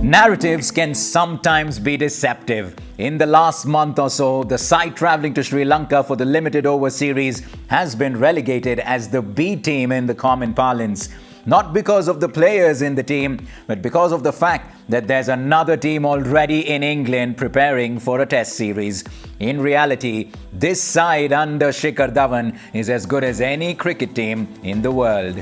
Narratives can sometimes be deceptive. In the last month or so, the side travelling to Sri Lanka for the limited over series has been relegated as the B team in the common parlance. Not because of the players in the team, but because of the fact that there's another team already in England preparing for a test series. In reality, this side under Shikhar Dhawan is as good as any cricket team in the world.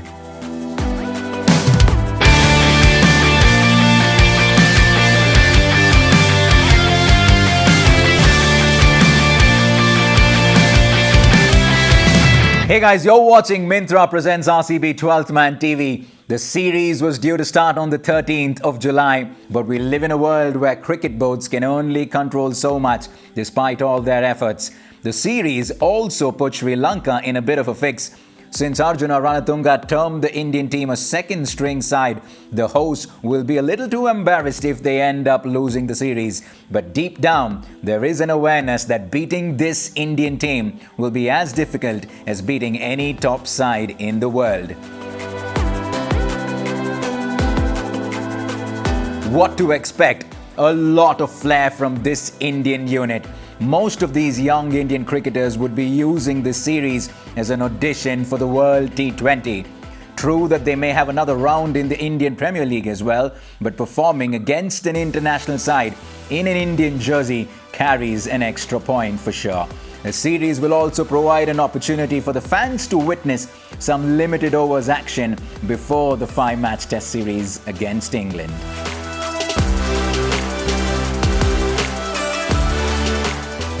Hey guys, you're watching Mintra presents RCB 12th Man TV. The series was due to start on the 13th of July, but we live in a world where cricket boards can only control so much despite all their efforts. The series also put Sri Lanka in a bit of a fix. Since Arjuna Ranatunga termed the Indian team a second-string side, the hosts will be a little too embarrassed if they end up losing the series. But deep down, there is an awareness that beating this Indian team will be as difficult as beating any top side in the world. What to expect? A lot of flair from this Indian unit. Most of these young Indian cricketers would be using this series as an audition for the World T20. True that they may have another round in the Indian Premier League as well, but performing against an international side in an Indian jersey carries an extra point for sure. The series will also provide an opportunity for the fans to witness some limited overs action before the 5-match test series against England.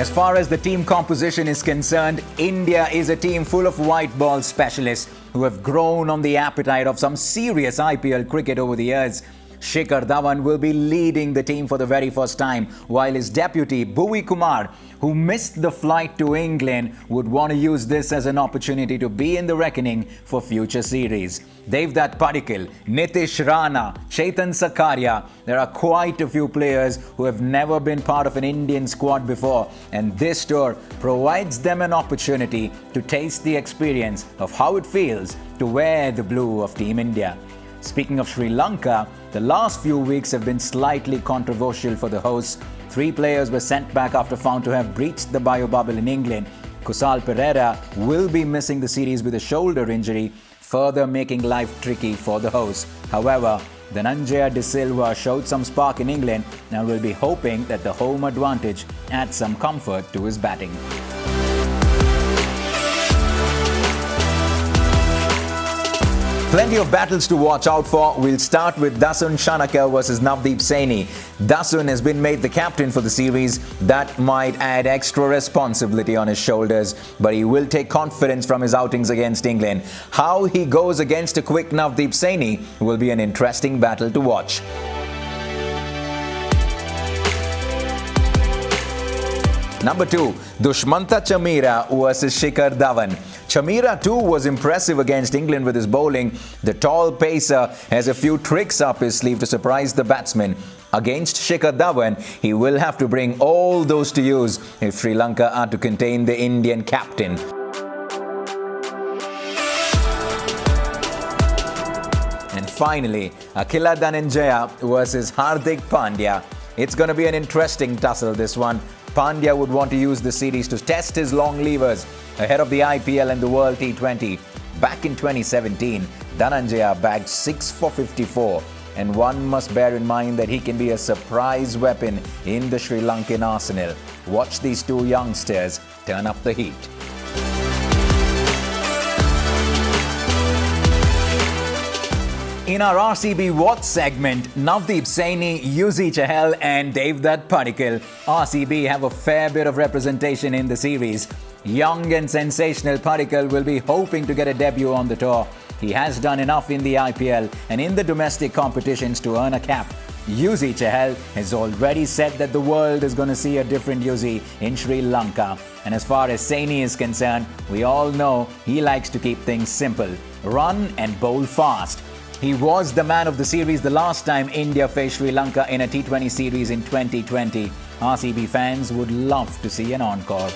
As far as the team composition is concerned, India is a team full of white ball specialists who have grown on the appetite of some serious IPL cricket over the years. Shikhar Dhawan will be leading the team for the very first time, while his deputy Bhuvi Kumar, who missed the flight to England, would want to use this as an opportunity to be in the reckoning for future series. Devdutt Padikkal, Nitish Rana, Chetan Sakaria, there are quite a few players who have never been part of an Indian squad before, and this tour provides them an opportunity to taste the experience of how it feels to wear the blue of Team India. Speaking of Sri Lanka, the last few weeks have been slightly controversial for the hosts. 3 players were sent back after found to have breached the bio bubble in England. Kusal Perera will be missing the series with a shoulder injury, further making life tricky for the hosts. However, Dhananjaya De Silva showed some spark in England and will be hoping that the home advantage adds some comfort to his batting. Plenty of battles to watch out for. We'll start with Dasun Shanaka versus Navdeep Saini. Dasun has been made the captain for the series. That might add extra responsibility on his shoulders, but he will take confidence from his outings against England. How he goes against a quick Navdeep Saini will be an interesting battle to watch. Number 2, Dushmantha Chameera versus Shikhar Dhawan. Chameera too was impressive against England with his bowling. The tall pacer has a few tricks up his sleeve to surprise the batsmen. Against Shikhar Dhawan, he will have to bring all those to use if Sri Lanka are to contain the Indian captain. And finally, Akila Dhananjaya versus Hardik Pandya. It's going to be an interesting tussle, this one. Pandya would want to use the series to test his long levers ahead of the IPL and the World T20. Back in 2017, Dhananjaya bagged 6 for 54, and one must bear in mind that he can be a surprise weapon in the Sri Lankan arsenal. Watch these 2 youngsters turn up the heat. In our RCB Watch segment, Navdeep Saini, Yuzi Chahal and Devdutt Padikkal, RCB have a fair bit of representation in the series. Young and sensational Padikkal will be hoping to get a debut on the tour. He has done enough in the IPL and in the domestic competitions to earn a cap. Yuzi Chahal has already said that the world is going to see a different Yuzi in Sri Lanka. And as far as Saini is concerned, we all know he likes to keep things simple. Run and bowl fast. He was the man of the series the last time India faced Sri Lanka in a T20 series in 2020. RCB fans would love to see an encore.